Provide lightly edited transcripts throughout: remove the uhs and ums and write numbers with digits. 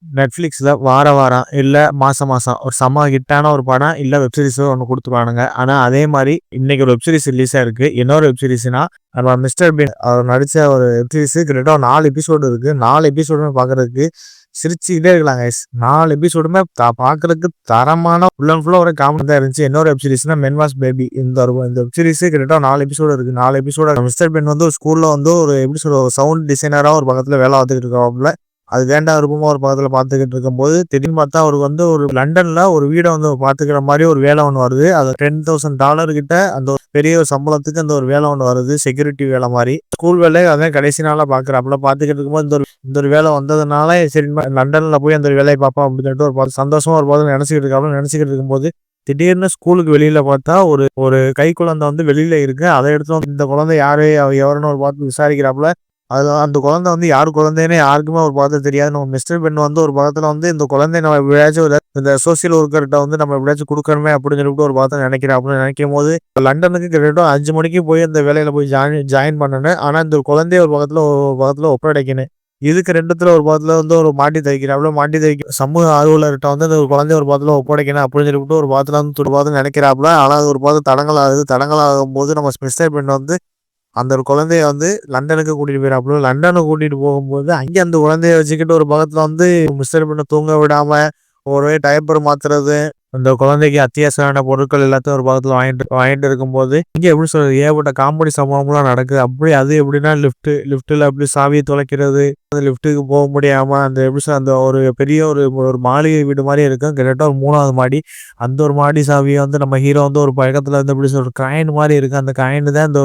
Netflixல வாரம் இல்ல மாசம் ஒரு செம்ம ஹிட்டான ஒரு படம் இல்ல வெப் சீரிஸோ ஒண்ணு குடுத்துருவானுங்க. ஆனா அதே மாரி இன்னைக்கு ஒரு வெப் சீரிஸ் ரிலீஸ் ஆயிருக்கு. என்னோட வெப் சீரிஸ்னா நம்ம மிஸ்டர் பீன் அவர் நடிச்ச ஒரு வெப் சீரிஸ் கிட்டத்தட்ட 4 எபிசோடு இருக்கு. 4 எபிசோடுமே பார்க்கறதுக்கு சிரிச்சுக்கிட்டே இருக்கலாம் கைஸ். 4 எபிசோடுமே பார்க்கறதுக்கு தரமான ஃபுல் அண்ட் ஃபுல்லா ஒரே காமெடி தான் இருந்துச்சு. என்னோட வெப் சீரிஸ்னா மென் வாஸ் பேபி. இந்த வெப் சீரிஸ் கிட்டத்தட்ட 4 எபிசோடு இருக்கு. 4 எபிசோட மிஸ்டர் பீன் வந்து ஒரு ஸ்கூல்ல வந்து ஒரு எப்படி சொல்ற சவுண்ட் டிசைனரா ஒரு பக்கத்துல வேலை பார்த்துக்கிட்டு இருக்காப்ல. அது வேண்டா விருப்பமா ஒரு பக்கத்துல பார்த்துக்கிட்டு இருக்கும்போது, திடீர்னு பார்த்தா அவருக்கு வந்து ஒரு லண்டன்ல ஒரு வீட வந்து பார்த்துக்கிற மாரி ஒரு வேலை ஒண்ணு வருது. அது $10,000 கிட்ட அந்த ஒரு பெரிய ஒரு சம்பளத்துக்கு அந்த ஒரு வேலை ஒண்ணு வருது. செக்யூரிட்டி வேலை மாரி. ஸ்கூல் வேலை அதான் கடைசி நாளா பார்க்குறாப்புல. பார்த்துக்கிட்டு இருக்கும்போது இந்த ஒரு வேலை வந்ததுனால சரி லண்டன்ல போய் அந்த வேலைய பார்ப்போம் அப்படின்னு சொல்லிட்டு ஒரு சந்தோஷமா ஒரு பாத்து நினைச்சுக்கிட்டு இருக்காப்புல. நினைச்சுக்கிட்டு இருக்கும்போது திடீர்னு ஸ்கூலுக்கு வெளியில பார்த்தா ஒரு ஒரு கை குழந்தை வந்து வெளியில இருக்கு. அதை எடுத்து வந்து இந்த குழந்தை யாரு எவருன்னு ஒரு பார்த்து விசாரிக்கிறாப்புல. அது அந்த குழந்தை வந்து யார் குழந்தைன்னு யாருக்குமே ஒரு பக்கத்துல தெரியாது. நம்ம மிஸ்டர் பென் வந்து ஒரு பக்கத்துல வந்து இந்த குழந்தைய நம்ம எப்படியாச்சும் இந்த சோசியல் ஒர்க்கர்கிட்ட வந்து நம்ம எப்படியாச்சும் கொடுக்கணுமே அப்படின்னு சொல்லிட்டு ஒரு பக்கத்துல நினைக்கிறாப்புல. நினைக்கும் போது லண்டனுக்கு கிட்டத்தட்ட 5 மணிக்கு போய் அந்த வேலையில போய் ஜாயின் பண்ணணும். ஆனா இந்த குழந்தைய ஒரு பக்கத்துல ஒப்படைக்கணும். இதுக்கு 2த்துல ஒரு பக்கத்துல வந்து ஒரு மாட்டி தைக்கிறாப்புல. மாட்டி தைக்க சமூக ஆர்வலர்கிட்ட வந்து அந்த ஒரு குழந்தைய ஒரு பக்கத்துல ஒப்படைக்கணும் அப்படின்னு சொல்லிட்டு ஒரு பக்கத்துல வந்து துடுப்பாத்து நினைக்கிறாப்புல. ஆனா அது ஒரு பக்கத்துல தடங்கள் ஆகுது. தடங்கள் ஆகும்போது நம்ம மிஸ்டர் பென் வந்து அந்த ஒரு குழந்தைய வந்து லண்டனுக்கு கூட்டிட்டு போயிறாப்புல. லண்டனுக்கு கூட்டிட்டு போகும்போது அங்க அந்த குழந்தைய வச்சுக்கிட்டு ஒரு பக்கத்துல வந்து மிஸ்டர் பென்ன தூங்க விடாம ஒரே டயப்பர் மாத்துறது, அந்த குழந்தைக்கு அத்தியாவசியமான பொருட்கள் எல்லாத்தையும் ஒரு பக்கத்துல வாங்கிட்டு வாங்கிட்டு இருக்கும்போது இங்க எப்படி சொல்றது ஏகப்பட்ட காமெடி சம்பவம்லாம் நடக்குது. அப்படி அது எப்படின்னா லிஃப்ட்ல அப்படி சாவியை தொலைக்கிறது, அந்த லிஃப்ட்டுக்கு போக முடியாம அந்த எப்படி சொல்ற அந்த ஒரு பெரிய ஒரு ஒரு மாளிகை வீடு மாதிரி இருக்கும். கிட்டத்தட்ட ஒரு 3வது மாடி. அந்த ஒரு மாடி சாவியை வந்து நம்ம ஹீரோ வந்து ஒரு பக்கத்துல வந்து எப்படி சொல்ற காயின் மாதிரி இருக்கு. அந்த காயின் தான்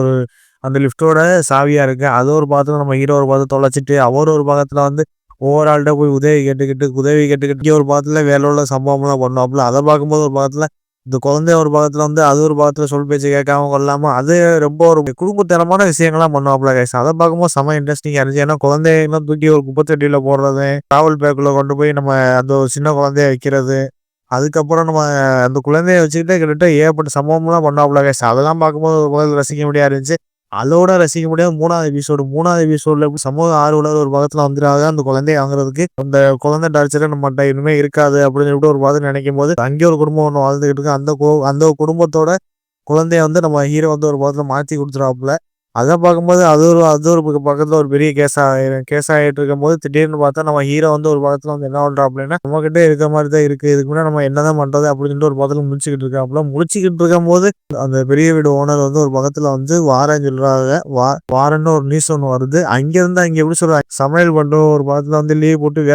அந்த லிஃப்ட்டோட சாவியா இருக்கு. அது ஒரு பாகத்துல நம்ம ஹீரோ ஒரு பாகத்துல தொலைச்சிட்டு, அவர் ஒரு பாகத்துல வந்து ஒவ்வொரு ஆள்ட்ட போய் உதவி கேட்டுக்கிட்டு இங்க ஒரு பாகத்துல வேலை உள்ள சம்பவம்லாம் பண்ணுவாப்புல. அத பார்க்கும்போது ஒரு பாகத்துல இந்த குழந்தை ஒரு பாகத்துல வந்து அது ஒரு பாகத்துல சொல் பேச்சு கேட்காம கொள்ளாம அது ரொம்ப ஒரு குடும்பத்தனமான விஷயங்கள்லாம் பண்ணுவாப்புல கைஸ். அத பார்க்கும்போது செம இன்ட்ரெஸ்டிங்கா இருந்துச்சு. ஏன்னா குழந்தையெல்லாம் தூக்கி ஒரு குப்பை தொட்டியில போடுறது, டிராவல் பேக்குள்ள கொண்டு போய் நம்ம அந்த ஒரு சின்ன குழந்தைய வைக்கிறது. அதுக்கப்புறம் நம்ம அந்த குழந்தைய வச்சுக்கிட்டே கிட்டத்தட்ட ஏகப்பட்ட சம்பவம்லாம் பண்ணாப்புல கைஸ். அதெல்லாம் பார்க்கும்போது ஒரு பக்கத்துல ரசிக்க முடியா இருந்துச்சு. அதோட ரசிக்க முடியாத 3வது எபிசோடுல சமூக ஆர்வலர் ஒரு பக்கத்துல வந்துட்டாங்க அந்த குழந்தைய வாங்குறதுக்கு. அந்த குழந்தை டார்ச்சரே நம்மட்ட இனிமே இருக்காது அப்படின்னு சொல்லிட்டு ஒரு பக்கத்துல நினைக்கும் போது அங்கே ஒரு குடும்பம் ஒண்ணு வாழ்ந்துகிட்டு இருக்கு. அந்த குடும்பத்தோட குழந்தைய வந்து நம்ம ஹீரோ வந்து ஒரு பக்கத்துல மாத்தி குடுத்துறாப்புல. அத பார்க்கும்போது அது ஒரு பக்கத்துல ஒரு பெரிய கேஸ் ஆயிட்டு இருக்கும்போது திடீர்னு பார்த்தா நம்ம ஹீரோ வந்து ஒரு பக்கத்துல வந்து என்ன பண்றாப்புலன்னா நம்மகிட்ட இருக்க மாதிரி தான் இருக்கு. இதுக்கு முன்னாடி நம்ம என்னதான் பண்றது அப்படின்னு சொல்லிட்டு ஒரு பக்கத்துல முழிச்சுக்கிட்டு இருக்காப்புல. முழிச்சுக்கிட்டு இருக்கும்போது அந்த பெரிய வீடு ஓனர் வந்து ஒரு பக்கத்துல வந்து வாரேன்னு சொல்றாங்க. வாரேன்னு ஒரு நியூஸ் ஒண்ணு வருது. அங்கிருந்து அங்க எப்படி சொல்றாங்க சமையல் பண்றோம் ஒரு பக்கத்துல வந்து லீவ் போட்டு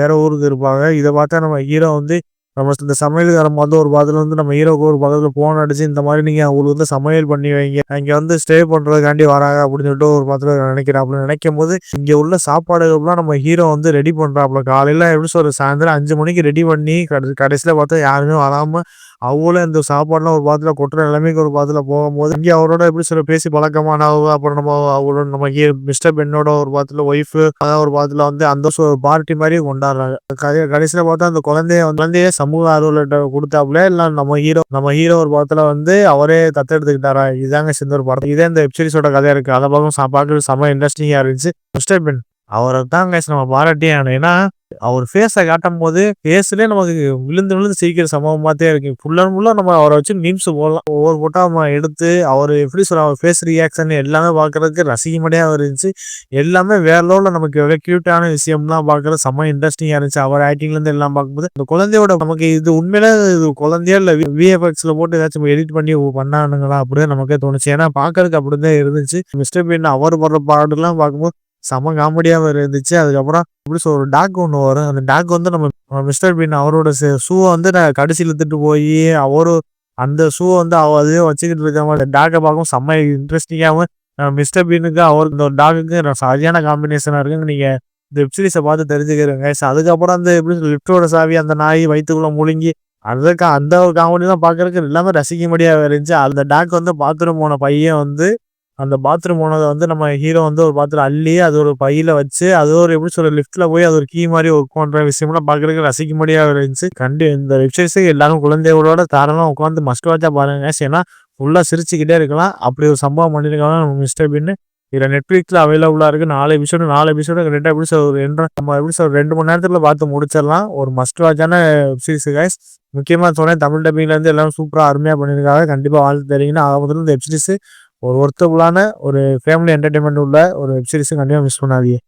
வேற ஊருக்கு இருப்பாங்க. இத பார்த்தா நம்ம ஹீரோ வந்து நம்ம இந்த சமையல்காரன் வந்து ஒரு பக்கத்துல வந்து நம்ம ஹீரோக்கு ஒரு பக்கத்துல போன் அடிச்சு இந்த மாதிரி நீங்க அவங்களுக்கு வந்து சமையல் பண்ணி வைங்க. அங்க வந்து ஸ்டே பண்றதுக்காண்டி வராங்க அப்படின்னு சொல்லிட்டு ஒரு பக்கத்துல நினைக்கிறாப்புல. நினைக்கும் போது இங்க உள்ள சாப்பாடுகள்லாம் நம்ம ஹீரோ வந்து ரெடி பண்றாப்புல. காலையில எப்படி சொல்ற சாயந்தரம் 5 மணிக்கு ரெடி பண்ணி கடைசியில பார்த்தா யாருமே வராம அவங்களும் இந்த சாப்பாடுலாம் ஒரு பாத்துல கொட்டுற நிலைமைக்கு ஒரு பாத்துல போகும்போது இங்கே அவரோட எப்படி சொல்ல பேசி பழக்கமானவங்க. அப்புறம் அவரோட நம்ம மிஸ்டர் பென்னோட ஒரு பாத்துல ஒய்ஃபு அதான் ஒரு பாத்துல வந்து அந்த பார்ட்டி மாதிரி கொண்டாடுறாங்க. கடைசியில பார்த்தா அந்த குழந்தைய சமூக ஆர்வலர்கிட்ட கொடுத்தாப்புல இல்ல நம்ம ஹீரோ ஒரு படத்துல வந்து அவரே தத்தெடுத்துக்கிட்டாரா. இதாங்க சேர்ந்த ஒரு படம். இதே இந்த வெப்சீரிஸோட கதையா இருக்கு. அதை பார்க்கறது செம்ம இன்ட்ரெஸ்டிங்கா இருந்துச்சு. மிஸ்டர் பென் அவரை தான் நம்ம பாராட்டியே ஆகணும். ஏன்னா அவர் ஃபேஸை காட்டும் போது ஃபேஸ்லயே நமக்கு விழுந்து விழுந்து சிரிக்கிற சம்பவமாத்தே இருக்கு. ஃபுல் அண்ட் ஃபுல்லா நம்ம அவரை வச்சு மீம்ஸ் போடலாம். ஒவ்வொரு போட்டா நம்ம எடுத்து அவர் எப்படி சொல்ற அவர் ஃபேஸ் ரியாக்ஷன் எல்லாமே பார்க்கறதுக்கு ரசிக்கும்படியா இருந்துச்சு. எல்லாமே வேற லெவல்ல நமக்கு எவ்வளவு கியூட்டான விஷயம்லாம் பார்க்கறது செம்ம இன்ட்ரெஸ்டிங்கா இருந்துச்சு. அவர் ஆக்டிங்ல இருந்து எல்லாம் பார்க்கும்போது இந்த குழந்தையோட நமக்கு இது உண்மையிலே இது குழந்தையா இல்ல விஎஃப்எக்ஸ்ல போட்டு ஏதாச்சும் எடிட் பண்ணி பண்ணானுங்களா அப்படின்னு நமக்கே தோணுச்சு. ஏன்னா பார்க்கறதுக்கு அப்படிதான் இருந்துச்சு. மிஸ்டர் பீன் அவர் படுற பாடுலாம் பார்க்கும்போது செம காமெடியாவும் இருந்துச்சு. அதுக்கப்புறம் எப்படி சொல்ற ஒரு டாக் ஒண்ணு வரும். அந்த டாக் வந்து நம்ம மிஸ்டர் பீன் அவரோட ஷூவை வந்து நான் கடைசி இழுத்துட்டு போய் அந்த ஷூவை வந்து அதுவே வச்சுக்கிட்டு இருக்க மாதிரி டாக்கை பார்க்கவும் செம்ம இன்ட்ரெஸ்டிங்காகவும் மிஸ்டர் பீனுக்கு அவருக்கு இந்த டாக்குக்கு சரியான காம்பினேஷனா இருக்கு. நீங்க இந்த வெப்சீரிஸை பார்த்து தெரிஞ்சுக்கிறேங்க. அதுக்கப்புறம் அந்த எப்படி லிஃப்டோட சாவி அந்த நாய் வயிற்றுக்குள்ள முழுங்கி அந்த ஒரு காமெடிலாம் பார்க்கறதுக்கு எல்லாமே ரசிக்கும்படியா இருந்துச்சு. அந்த டாக் வந்து பாத்ரூம் போன பையன் வந்து அந்த பாத்ரூம் போனத வந்து நம்ம ஹீரோ வந்து ஒரு பாத்ரூம் அள்ளி அது ஒரு பையில வச்சு அது ஒரு எப்படி சொல்ற லிஃப்ட்ல போய் அது ஒரு கீ மாதிரி ஒர்க் பண்ற விஷயம்லாம் பார்க்கறதுக்கு ரசிக்கும்படியா இருந்துச்சு. இந்த வெப்சைட்ஸுக்கு எல்லாரும் குழந்தைகளோட தாராளமா உட்காந்து மஸ்ட் வாட்சா பாருங்க. ஏன்னா ஃபுல்லா சிரிச்சுக்கிட்டே இருக்கலாம். அப்படி ஒரு சம்பவம் பண்ணிருக்காங்க நம்ம மிஸ்டர் பீன். இதுல Netflixல அவைலபிளா இருக்கு. 4 எபிசோடு 2 எபிசோடு ஒரு 2 எபிசோடு 2 மணி நேரத்துல பார்த்து முடிச்சிடலாம். ஒரு மஸ்ட் வாட்சான வெப் சீரிஸ் கைஸ். முக்கியமா சொன்னேன், தமிழ் டப்பிங்ல இருந்து எல்லாம் சூப்பரா அருமையா பண்ணியிருக்காங்க. கண்டிப்பா வாழ்த்து தெரிவிங்கன்னா ஆக முதல்ல இந்த வெப் சீரிஸ் ஒரு ஒர்த்தபுளான ஒரு ஃபேமிலி என்டர்டைன்மெண்ட் உள்ள ஒரு வெப் சீரிஸ் கண்டிப்பா மிஸ் பண்ணாதீங்க.